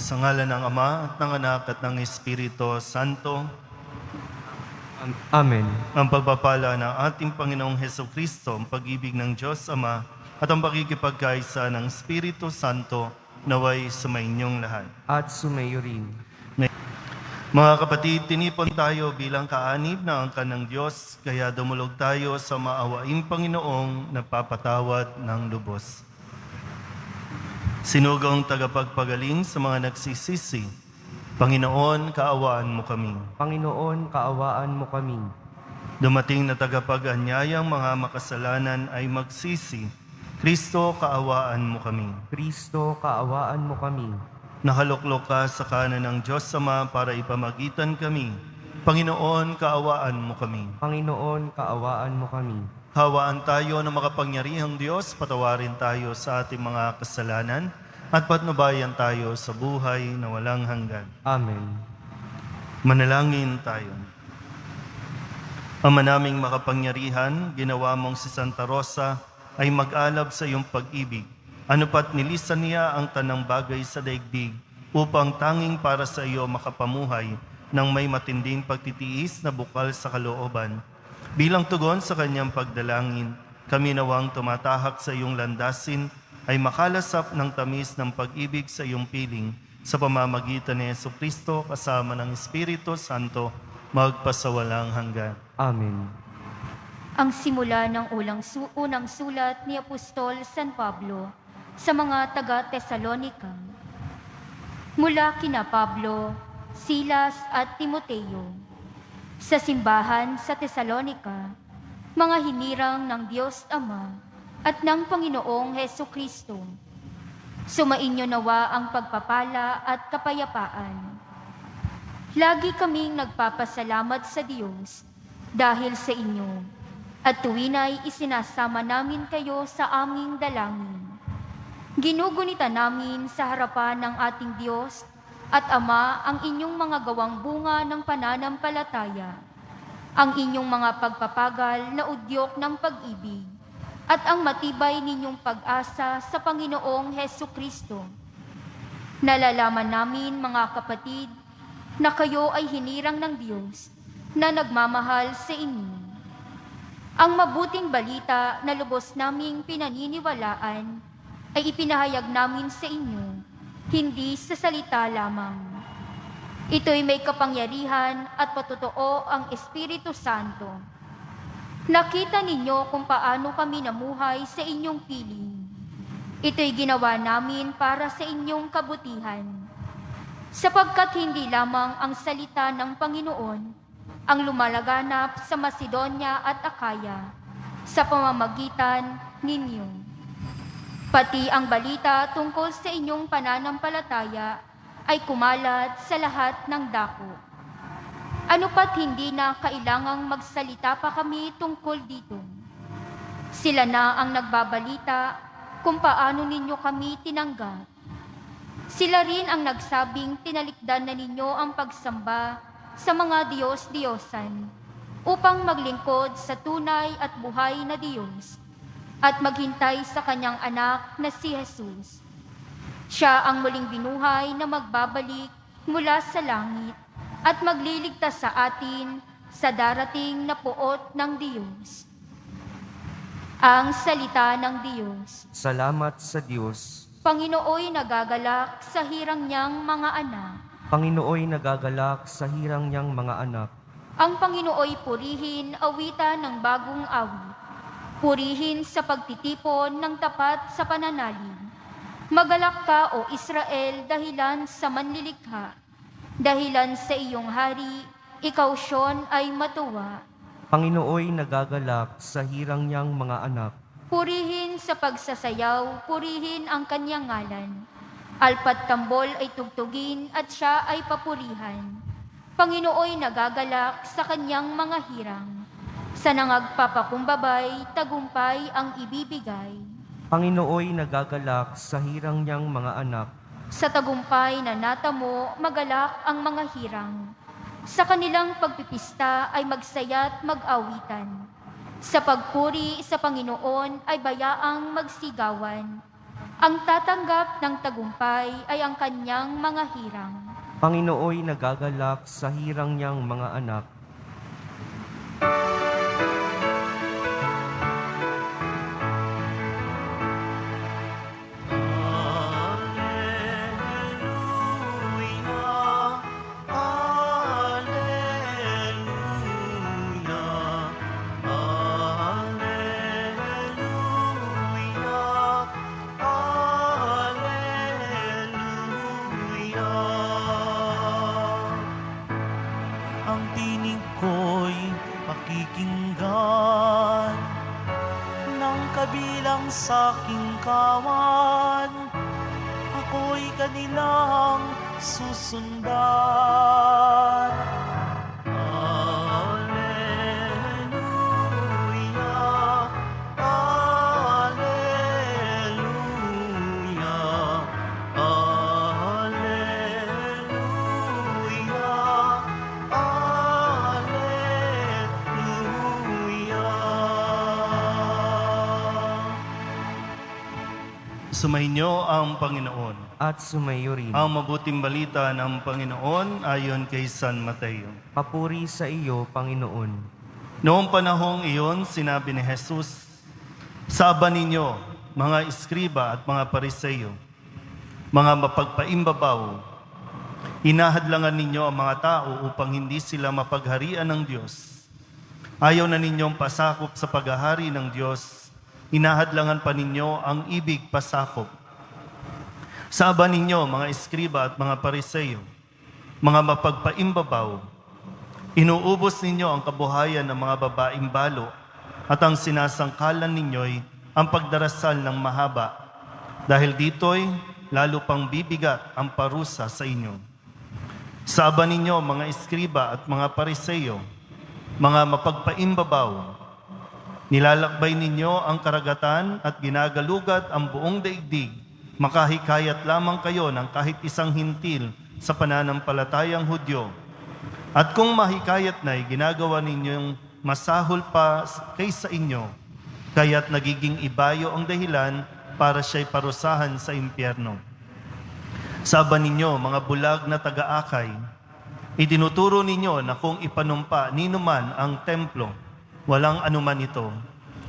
Sa ngalan ng Ama at ng Anak at ng Espiritu Santo, Amen. ang pagpapala ng ating Panginoong Hesukristo, ang pag-ibig ng Diyos Ama, at ang pakikipagkaisa ng Espiritu Santo naway sumainyong lahat. At sumayo rin. Mga kapatid, tinipon tayo bilang kaanib na angkan ng Diyos, kaya dumulog tayo sa maawaing Panginoong nagpapatawad ng lubos. Sinugong tagapagpagaling sa mga nagsisisi, Panginoon, kaawaan mo kami. Panginoon, kaawaan mo kami. Dumating na tagapag-anyayang mga makasalanan ay magsisi, Kristo, kaawaan mo kami. Kristo, kaawaan mo kami. Nakaluklok ka sa kanan ng Diyos Ama para ipamagitan kami. Panginoon, kaawaan mo kami. Panginoon, kaawaan mo kami. Hawaan tayo ng makapangyarihang Diyos, patawarin tayo sa ating mga kasalanan, at patnubayan tayo sa buhay na walang hanggan. Amen. Manalangin tayo. Ama naming makapangyarihan, ginawa mong si Santa Rosa ay mag-alab sa iyong pag-ibig. Ano pat nilisan niya ang tanang bagay sa daigdig upang tanging para sa iyo makapamuhay ng may matinding pagtitiis na bukal sa kalooban. Bilang tugon sa kanyang pagdalangin, kami nawang tumatahak sa iyong landasin ay makalasap ng tamis ng pag-ibig sa iyong piling sa pamamagitan ni Jesucristo kasama ng Espiritu Santo magpasawalang hanggan. Amen. Ang simula ng unang sulat ni Apostol San Pablo sa mga taga-Tesalonica. Mula kina Pablo, Silas at Timoteo, sa simbahan sa Tesalonica, mga hinirang ng Diyos Ama at ng Panginoong Hesukristo. Sumainyo nawa ang pagpapala at kapayapaan. Lagi kaming nagpapasalamat sa Diyos dahil sa inyo, at tuwin ay isinasama namin kayo sa aming dalangin. Ginugunita namin sa harapan ng ating Diyos at Ama ang inyong mga gawang bunga ng pananampalataya, ang inyong mga pagpapagal na udyok ng pag-ibig, at ang matibay ninyong pag-asa sa Panginoong Hesukristo. Nalalaman namin, mga kapatid, na kayo ay hinirang ng Diyos na nagmamahal sa inyo. Ang mabuting balita na lubos naming pinaniniwalaan ay ipinahayag namin sa inyo, hindi sa salita lamang. Ito'y may kapangyarihan at patotoo ang Espiritu Santo. Nakita ninyo kung paano kami namuhay sa inyong piling. Ito'y ginawa namin para sa inyong kabutihan. Sapagkat hindi lamang ang salita ng Panginoon ang lumalaganap sa Macedonia at Akaya sa pamamagitan ninyo. Pati ang balita tungkol sa inyong pananampalataya ay kumalat sa lahat ng dako. Ano pat hindi na kailangang magsalita pa kami tungkol dito. Sila na ang nagbabalita kung paano ninyo kami tinanggap. Sila rin ang nagsabing tinalikdan na ninyo ang pagsamba sa mga Diyos-Diyosan upang maglingkod sa tunay at buhay na Diyos at maghintay sa kanyang anak na si Jesus. Siya ang muling binuhay na magbabalik mula sa langit at magliligtas sa atin sa darating na puot ng Diyos. Ang salita ng Diyos. Salamat sa Diyos. Panginooy nagagalak sa hirang niyang mga anak. Panginooy nagagalak sa hirang niyang mga anak. Ang Panginooy purihin awitan ng bagong awit. Purihin sa pagtitipon ng tapat sa pananalig. Magalak ka, O Israel, dahilan sa manlilikha. Dahilan sa iyong hari, ikaw Siyon ay matuwa. Panginooy nagagalak sa hirang niyang mga anak. Purihin sa pagsasayaw, purihin ang kanyang ngalan. Alpat tambol ay tugtugin at siya ay papurihan. Panginooy nagagalak sa kanyang mga hirang. Sa nangagpapakumbabay, tagumpay ang ibibigay. Panginooy nagagalak sa hirang niyang mga anak. Sa tagumpay na natamo, magalak ang mga hirang. Sa kanilang pagpipista ay magsaya't mag-awitan. Sa pagpuri sa Panginoon ay bayaang magsigawan. Ang tatanggap ng tagumpay ay ang kanyang mga hirang. Panginooy nagagalak sa hirang niyang mga anak. Ang tinig ko'y pakikinggan ng kabilang sa aking kawan. Ako'y kanilang susundan. Alleluia, Alleluia, Alleluia, Alleluia. Sumainyo ang Panginoon. At sumayo rin. Ang mabuting balita ng Panginoon ayon kay San Mateo. Papuri sa iyo, Panginoon. Noong panahong iyon, sinabi ni Jesus, "Saba ninyo, mga iskriba at mga pariseyo, mga mapagpaimbabaw, inahadlangan ninyo ang mga tao upang hindi sila mapagharian ng Diyos. Ayaw na ninyong pasakop sa paghahari ng Diyos, inahadlangan pa ninyo ang ibig pasakop. Saba ninyo, mga iskriba at mga pariseyo, mga mapagpaimbabaw, inuubos ninyo ang kabuhayan ng mga babaeng balo at ang sinasangkalan ninyo'y ang pagdarasal ng mahaba. Dahil dito'y lalo pang bibigat ang parusa sa inyo. Saba ninyo, mga iskriba at mga pariseyo, mga mapagpaimbabaw, nilalakbay ninyo ang karagatan at ginagalugat ang buong daigdig. Makahikayat lamang kayo ng kahit isang hintil sa pananampalatayang Hudyo. At kung mahikayat na'y ginagawa ninyong masahol pa kaysa inyo, kaya't nagiging ibayo ang dahilan para siya'y parusahan sa impyerno. Saba ninyo, mga bulag na taga-akay, itinuturo ninyo na kung ipanumpa ninuman ang templo, walang anuman ito.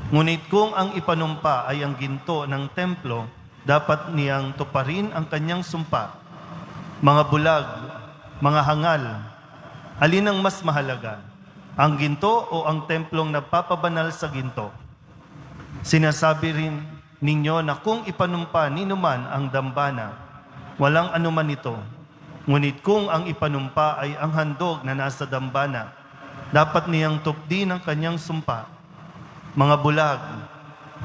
Ngunit kung ang ipanumpa ay ang ginto ng templo, dapat niyang tuparin ang kanyang sumpa. Mga bulag, mga hangal, alin ang mas mahalaga? Ang ginto o ang templong nagpapabanal sa ginto? Sinasabi rin ninyo na kung ipanumpa ninuman ang dambana, walang anuman ito. Ngunit kung ang ipanumpa ay ang handog na nasa dambana, dapat niyang tupdi ng kanyang sumpa. Mga bulag,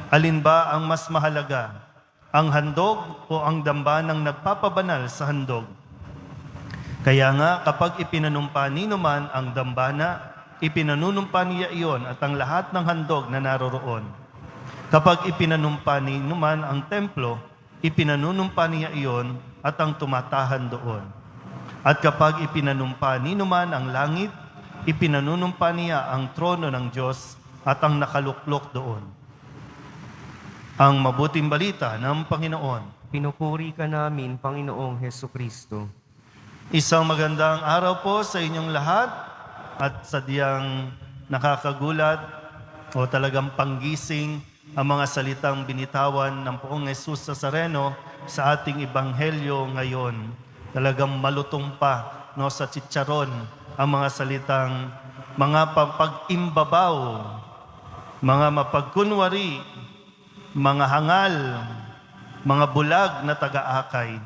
alin ba ang mas mahalaga? Ang handog o ang dambanang nagpapabanal sa handog? Kaya nga kapag ipinanumpa ninuman ang dambana, ipinanunumpa niya iyon at ang lahat ng handog na naroroon. Kapag ipinanumpa ninuman ang templo, ipinanunumpa niya iyon at ang tumatahan doon. At kapag ipinanumpa ninuman ang langit, ipinanunumpa niya ang trono ng Diyos at ang nakaluklok doon." Ang mabuting balita ng Panginoon. Pinupuri ka namin, Panginoong Hesukristo. Isang magandang araw po sa inyong lahat at sadyang nakakagulat o talagang panggising ang mga salitang binitawan ng Poong Jesus Nazareno sa ating ebanghelyo ngayon. Talagang malutong pa sa chicharon ang mga salitang mga pag-imbabaw, mga mapagkunwari, mga hangal, mga bulag na taga-akay.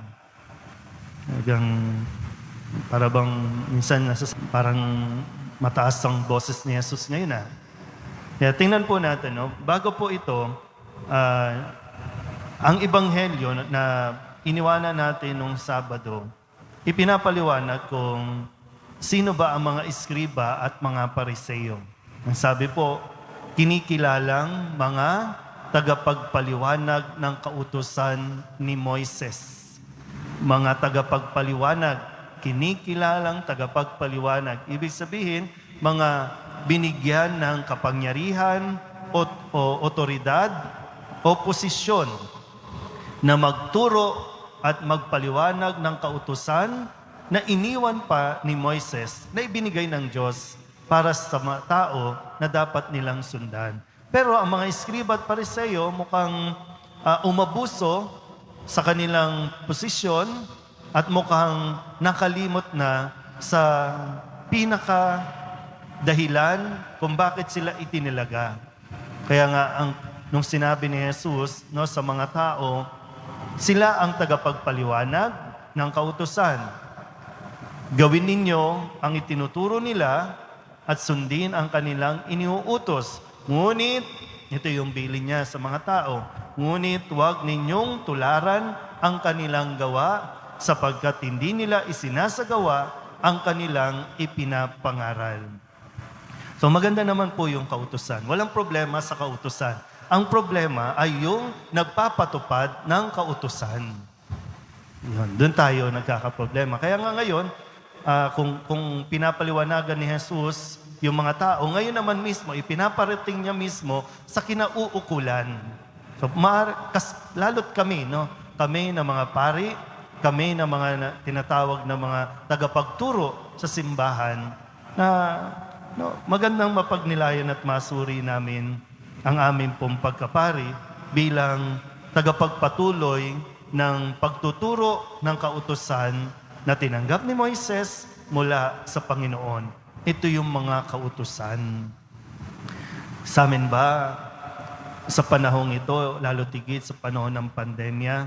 Para bang minsan parang mataas ang boses ni Jesus ngayon. Kaya tingnan po natin, bago po ito, ang ebanghelyo na iniwanan natin nung Sabado, ipinapaliwanag kung sino ba ang mga iskriba at mga pariseyo. Ang sabi po, kinikilalang mga tagapagpaliwanag ng kautusan ni Moises. Mga tagapagpaliwanag, kinikilalang tagapagpaliwanag. Ibig sabihin, mga binigyan ng kapangyarihan o otoridad o posisyon. na magturo at magpaliwanag ng kautusan na iniwan pa ni Moises na ibinigay ng Diyos para sa mga tao na dapat nilang sundan. Pero ang mga eskriba at pariseo mukhang umabuso sa kanilang posisyon at mukhang nakalimot na sa pinaka dahilan kung bakit sila itinilaga. Kaya nga nung sinabi ni Jesus sa mga tao, sila ang tagapagpaliwanag ng kautusan. Gawin ninyo ang itinuturo nila at sundin ang kanilang iniuutos. Ngunit, ito yung bilin niya sa mga tao, ngunit huwag ninyong tularan ang kanilang gawa sapagkat hindi nila isinasagawa ang kanilang ipinapangaral. So maganda naman po yung kautusan. Walang problema sa kautusan. Ang problema ay yung nagpapatupad ng kautusan. Yun, doon tayo nagkakaproblema. Kaya nga ngayon, kung pinapaliwanagan ni Jesus yung mga tao, ngayon naman mismo, ipinaparating niya mismo sa kinauukulan. So, lalo't kami, kami na mga pari, kami na mga tinatawag na mga tagapagturo sa simbahan, na magandang mapagnilayan at masuri namin ang aming pong pagkapari bilang tagapagpatuloy ng pagtuturo ng kautusan na tinanggap ni Moises mula sa Panginoon. Ito yung mga kautusan. Sa amin ba, sa panahong ito, lalo tigit sa panahon ng pandemya,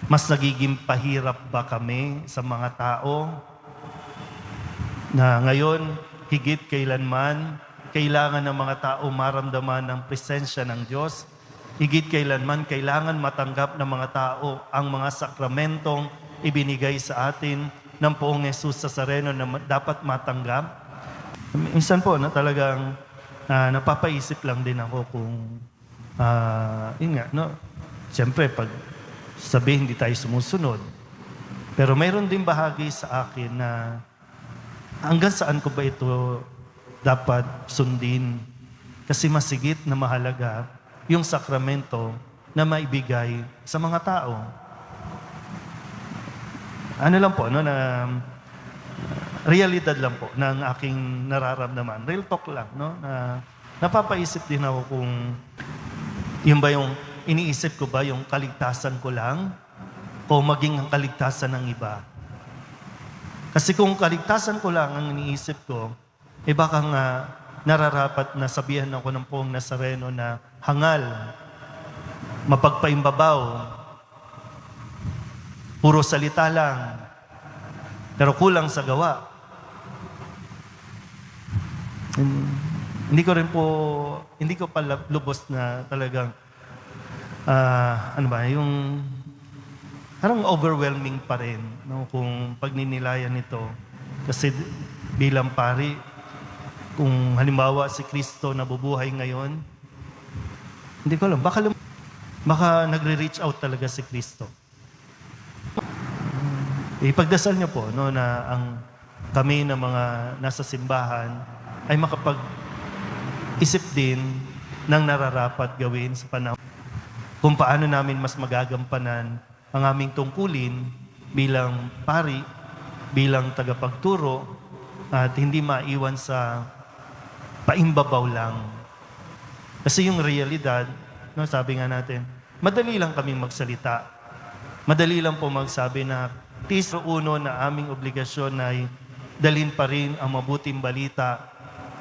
mas nagiging pahirap ba kami sa mga tao na ngayon, higit kailanman, kailangan ng mga tao maramdaman ng presensya ng Diyos. Higit kailanman, kailangan matanggap ng mga tao ang mga sakramentong ibinigay sa atin ng Poong Jesus Nazareno na dapat matanggap. Minsan po, talagang napapaisip lang din ako kung, siyempre, pag sabihin hindi tayo sumusunod. Pero mayroon din bahagi sa akin na hanggang saan ko ba ito dapat sundin? Kasi masigit na mahalaga yung sakramento na maibigay sa mga tao. Ano lang po, na realidad lang po ng aking nararamdaman. Real talk lang, na napapaisip din ako kung yun ba yung iniisip ko ba yung kaligtasan ko lang o maging ang kaligtasan ng iba. Kasi kung kaligtasan ko lang ang iniisip ko, baka nga nararapat na sabihan ako ng Poong Nazareno na hangal, mapagpaimbabaw, puro salita lang, pero kulang sa gawa. Hindi ko pa lubos na talagang, yung parang overwhelming pa rin, kung pagninilayan nito. Kasi bilang pari, kung halimbawa si Kristo nabubuhay ngayon, hindi ko alam, baka nagre-reach out talaga si Kristo. Ipagdasal niyo po na kami na mga nasa simbahan ay makapag-isip din ng nararapat gawin sa panahon. Kung paano namin mas magagampanan ang aming tungkulin bilang pari, bilang tagapagturo, at hindi maiwan sa paimbabaw lang. Kasi yung realidad, sabi nga natin, madali lang kaming magsalita. Madali lang po magsabi na uno na aming obligasyon ay dalhin pa rin ang mabuting balita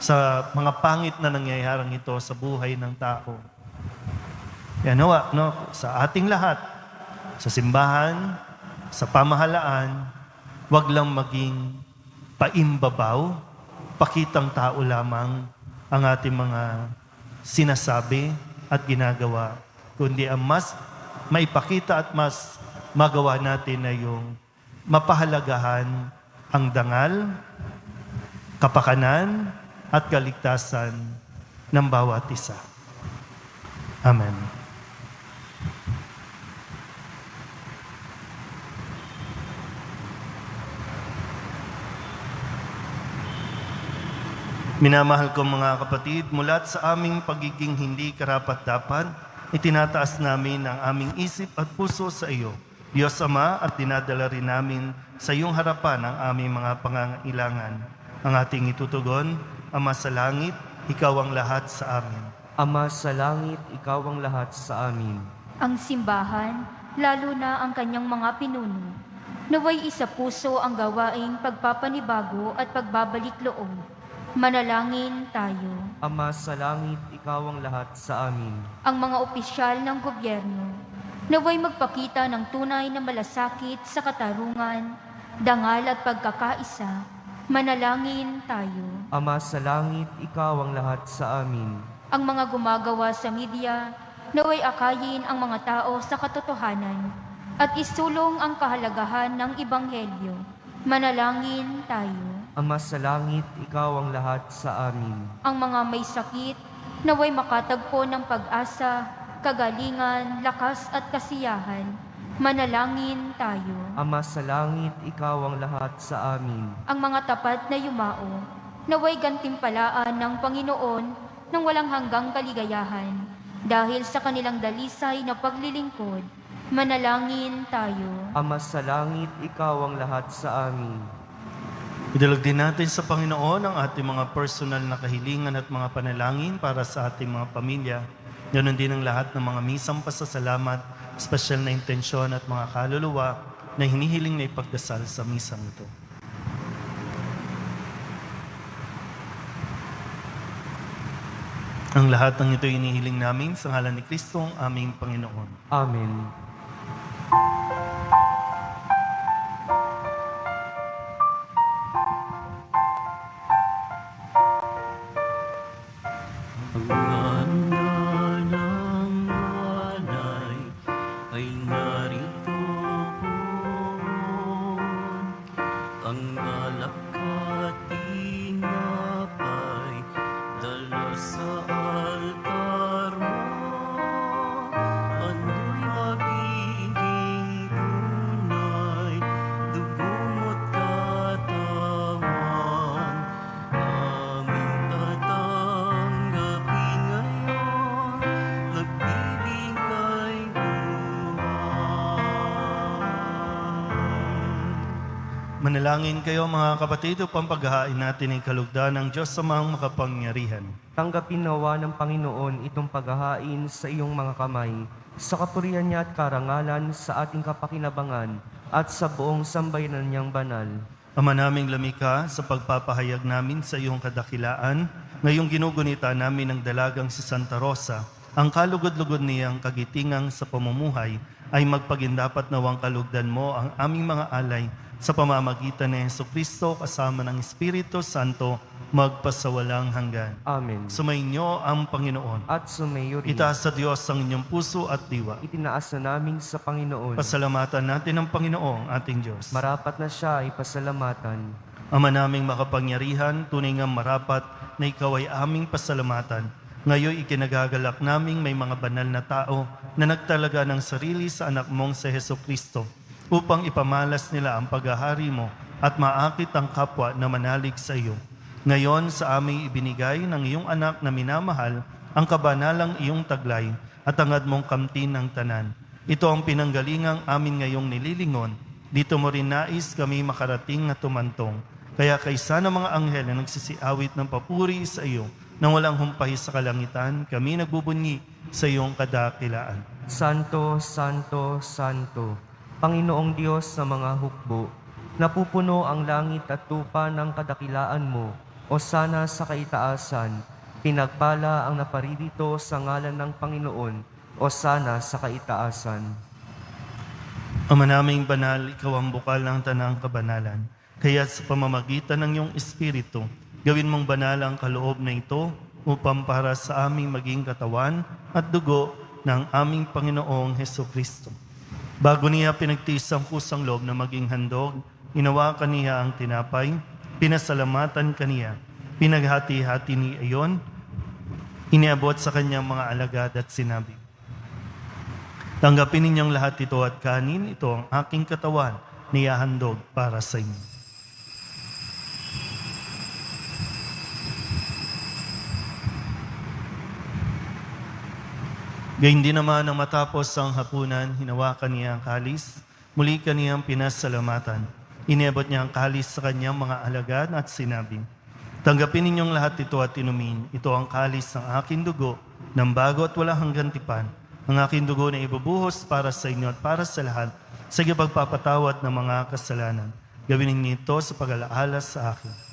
sa mga pangit na nangyayaring ito sa buhay ng tao. Yan sa ating lahat, sa simbahan, sa pamahalaan, wag lang maging paimbabaw, pakitang tao lamang ang ating mga sinasabi at ginagawa, kundi ang mas maipakita at mas magawa natin na yung mapahalagahan ang dangal, kapakanan, at kaligtasan ng bawat isa. Amen. Minamahal ko mga kapatid, mulat sa aming pagiging hindi karapat-dapat, itinataas namin ang aming isip at puso sa iyo, Diyos Ama, at dinadala rin namin sa iyong harapan ang aming mga pangangailangan. Ang ating itutugon, Ama sa langit, ikaw ang lahat sa amin. Ama sa langit, ikaw ang lahat sa amin. Ang simbahan, lalo na ang kanyang mga pinuno, naway isa puso ang gawaing pagpapanibago at pagbabalik loob. Manalangin tayo. Ama sa langit, ikaw ang lahat sa amin. Ang mga opisyal ng gobyerno, naway magpakita ng tunay na malasakit sa katarungan, dangal at pagkakaisa. Manalangin tayo. Ama sa langit, ikaw ang lahat sa amin. Ang mga gumagawa sa media, naway akayin ang mga tao sa katotohanan at isulong ang kahalagahan ng Ebanghelyo. Manalangin tayo. Ama sa langit, ikaw ang lahat sa amin. Ang mga may sakit, naway makatagpo ng pag-asa, kagalingan, lakas at kasiyahan. Manalangin tayo. Ama sa langit, ikaw ang lahat sa amin. Ang mga tapat na yumao, naway gantimpalaan ng Panginoon ng walang hanggang kaligayahan. Dahil sa kanilang dalisay na paglilingkod, manalangin tayo. Ama sa langit, ikaw ang lahat sa amin. Idalog din natin sa Panginoon ang ating mga personal na kahilingan at mga panalangin para sa ating mga pamilya. Ganon din ang lahat ng mga misang pasasalamat, espesyal na intensyon at mga kaluluwa na hinihiling na ipagdasal sa misang ito. Ang lahat ng ito hinihiling namin sa ngalan ni Kristo, ang aming Panginoon. Amen. Ang handa ng walay ay narito po. Ang alak at tinapay dala sa altar mo. Ano'y magiging tunay, dugo mo't katawan. Aming tatanggapin ngayon, nagbibigay buhay. Manalangin kayo mga kapatid upang paghahain natin ay kalugdan ng Diyos Amang makapangyarihan. Tanggapin nawa ng Panginoon itong paghahain sa iyong mga kamay, sa kapurihan niya at karangalan sa ating kapakinabangan at sa buong sambayanan niyang banal. Ama naming lamika, sa pagpapahayag namin sa iyong kadakilaan, ngayong ginugunita namin ng dalagang si Santa Rosa, ang kalugod-lugod niyang kagitingang sa pamumuhay ay magpagindapat nawang kalugdan mo ang aming mga alay sa pamamagitan ni Jesucristo kasama ng Espiritu Santo magpasawalang hanggan. Amen. Sumainyo ang Panginoon. At sumayo rin. Itaas sa Diyos ang inyong puso at diwa. Itinaas na namin sa Panginoon. Pasalamatan natin ang Panginoong ating Diyos. Marapat na siya ay pasalamatan. Ama naming makapangyarihan, tunay nga marapat na ikaw ay aming pasalamatan. Ngayon ikinagagalak naming may mga banal na tao na nagtalaga ng sarili sa anak mong si Jesucristo upang ipamalas nila ang paghahari mo at maakit ang kapwa na manalig sa iyo. Ngayon sa aming ibinigay ng iyong anak na minamahal ang kabanalang iyong taglay at angad mong kamtin ng tanan. Ito ang pinanggalingang amin ngayong nililingon. Dito mo rin nais kami makarating na tumantong. Kaya kaysa ng mga anghel na nagsisiawit ng papuri sa iyo, nang walang humpay sa kalangitan, kami nagbubunyi sa iyong kadakilaan. Santo, Santo, Santo, Panginoong Diyos sa mga hukbo, napupuno ang langit at lupa ng kadakilaan mo, o sana sa kaitaasan, pinagpala ang naparirito sa ngalan ng Panginoon, o sana sa kaitaasan. Ama naming banal, ikaw ang bukal ng tanang kabanalan. Kaya sa pamamagitan ng iyong Espiritu, gawin mong banal ang kaloob na ito upang para sa aming maging katawan at dugo ng aming Panginoong Hesukristo. Bago niya pinagtiis ang kusang loob na maging handog, inawakan niya ang tinapay, pinasalamatan kaniya, pinaghati-hati ni ayon, iniabot sa kanyang mga alagad at sinabi, tanggapin ninyong lahat ito at kanin, ito ang aking katawan, niyahandog para sa inyo. Gayun din naman nang matapos ang hapunan, hinawakan niya ang kalis, muli kaniyang pinasalamatan. Inebot niya ang kalis sa kanyang mga alagad at sinabi, "Tanggapin ninyong lahat ito at inumin. Ito ang kalis ng aking dugo, ng bago at walang hanggang tipan. Ang aking dugo na ibubuhos para sa inyo at para sa lahat, sa pagpapatawad ng mga kasalanan. Gawin ninyo ito sa pag-alaala sa akin."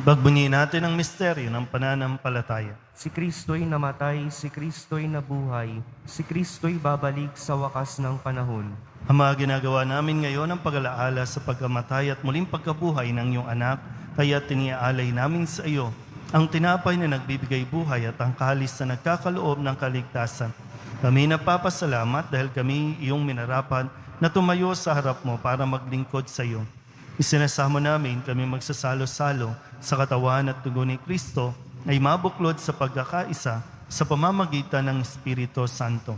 Bagbunyi natin ang misteryo ng pananampalataya. Si Kristo'y namatay, si Kristo'y nabuhay, si Kristo'y babalik sa wakas ng panahon. Ama, ginagawa namin ngayon ang pag-alaala sa pagkamatay at muling pagkabuhay ng iyong anak, kaya tiniaalay namin sa iyo ang tinapay na nagbibigay buhay at ang kalis na nagkakaloob ng kaligtasan. Kami napapasalamat dahil kami iyong minarapan na tumayo sa harap mo para maglingkod sa iyo. Isinasamo namin kami magsasalo-salo sa katawan at dugo ni Kristo ay mabuklod sa pagkakaisa sa pamamagitan ng Espiritu Santo.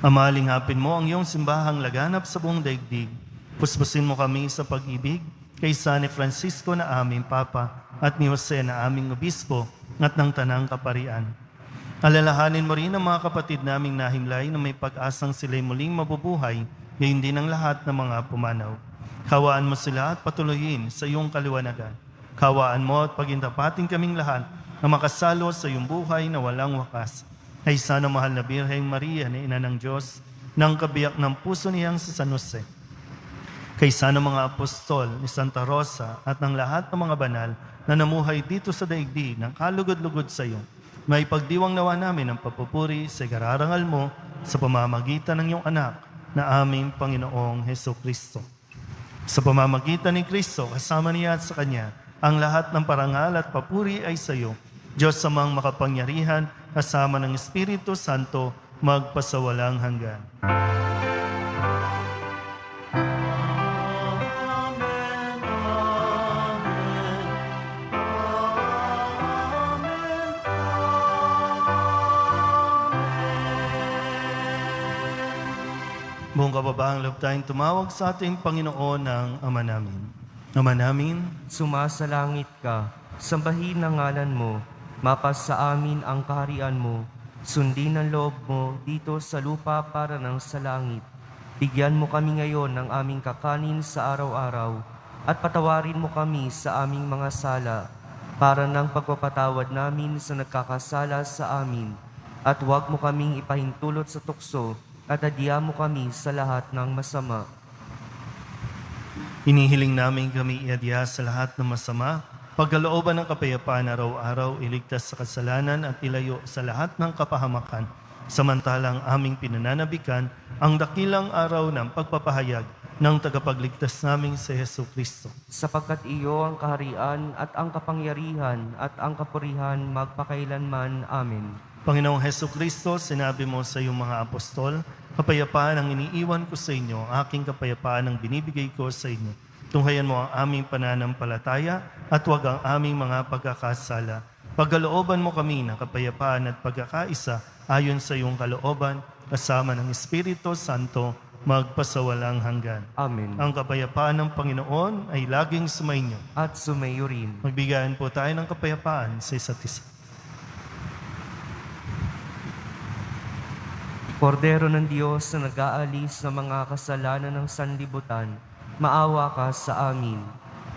Ama, linghapin mo ang iyong simbahang laganap sa buong daigdig. Puspusin mo kami sa pag-ibig kay San Francisco na aming Papa at ni Jose na aming Obispo at ng Tanang Kaparian. Alalahanin mo rin ang mga kapatid naming nahimlay na may pag-asang sila'y muling mabubuhay, gayon din ang lahat ng mga pumanaw. Kawaan mo sila at patuloyin sa iyong kaliwanagan. Kawaan mo at pagintapatin kaming lahat na makasalo sa iyong buhay na walang wakas. Ay sana mahal na Birheng Maria na Ina ng Diyos, ng kabiyak ng puso niyang si San Jose. Kay sana mga apostol ni Santa Rosa at ng lahat ng mga banal na namuhay dito sa daigdig ng kalugod-lugod sa iyo. May pagdiwang nawa namin ang papupuri sa ikararangal mo sa pamamagitan ng iyong anak na aming Panginoong Heso Kristo. Sa pamamagitan ni Kristo, kasama niya at sa Kanya, ang lahat ng parangal at papuri ay sa iyo, Diyos amang makapangyarihan, kasama ng Espiritu Santo, magpasawalang hanggan. Buong kababahang loob tayong tumawag sa ating Panginoon ng Ama namin. Ama namin, Sumasalangit ka, sambahin ang ngalan mo, mapas sa amin ang kaharian mo, sundin ang loob mo dito sa lupa para ng sa langit. Bigyan mo kami ngayon ng aming kakanin sa araw-araw, at patawarin mo kami sa aming mga sala, para ng pagpapatawad namin sa nagkakasala sa amin, at huwag mo kaming ipahintulot sa tukso, at adya mo kami sa lahat ng masama. inihiling namin kami iadya sa lahat ng masama, pagkalooban ng kapayapaan araw-araw, iligtas sa kasalanan at ilayo sa lahat ng kapahamakan, samantalang aming pinananabikan ang dakilang araw ng pagpapahayag ng tagapagligtas naming si Heso Kristo. Sapagkat iyo ang kaharian at ang kapangyarihan at ang kapurihan magpakailanman. Amen. Panginoong Heso Kristo, sinabi mo sa iyong mga apostol, kapayapaan ang iniiwan ko sa inyo, aking kapayapaan ang binibigay ko sa inyo. Tunghayan mo ang aming pananampalataya at huwag ang aming mga pagkakasala. Pagkalooban mo kami ng kapayapaan at pagkakaisa ayon sa iyong kalooban, kasama ng Espiritu Santo, magpasawalang hanggan. Amen. Ang kapayapaan ng Panginoon ay laging sumainyo. At sumayo rin. Magbigayan po tayo ng kapayapaan sa isa't isa. Kordero ng Diyos na nag-aalis ng mga kasalanan ng sanlibutan, maawa ka sa amin.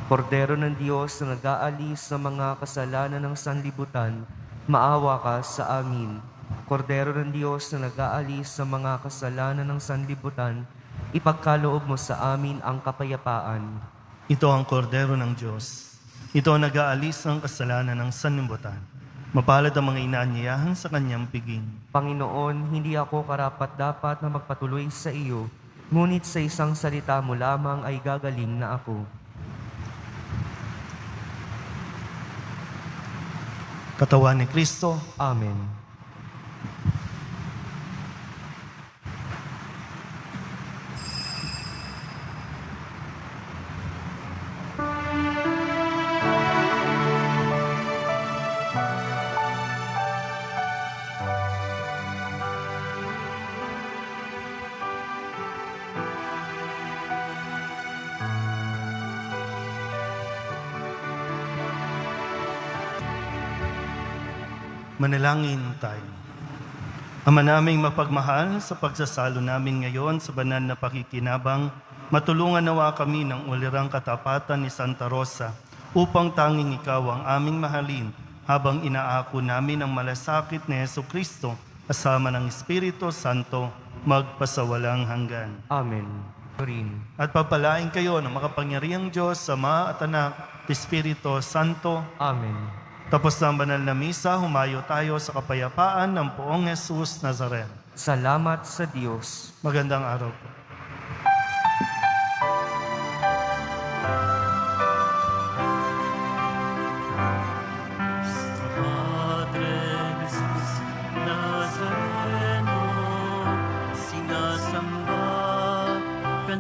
Kordero ng Diyos na nag-aalis ng mga kasalanan ng sanlibutan, maawa ka sa amin. Kordero ng Diyos na nag-aalis ng mga kasalanan ng sanlibutan, ipagkaloob mo sa amin ang kapayapaan. Ito ang kordero ng Diyos. Ito ang nag-aalis ng kasalanan ng sanlibutan. Mapalad ang mga inaanyayahan sa kanyang piging. Panginoon, hindi ako karapat-dapat na magpatuloy sa iyo, ngunit sa isang salita mo lamang ay gagaling na ako. Katawan ni Kristo, Amen. Manalangin tayo. Ama naming mapagmahal, sa pagsasalo namin ngayon sa banal na pakikinabang, matulungan nawa kami ng ulirang katapatan ni Santa Rosa upang tanging ikaw ang aming mahalin habang inaako namin ang malasakit ni Heso Kristo kasama ng Espiritu Santo magpasawalang hanggan. Amen. Rin. At papalain kayo ng makapangyarihang Diyos, Ama at Anak, Espiritu Santo. Amen. Tapos na ang banal na misa, humayo tayo sa kapayapaan ng Poong Jesus Nazaret. Salamat sa Diyos. Magandang araw po. Padre Jesus Nazareno, sinasamba ka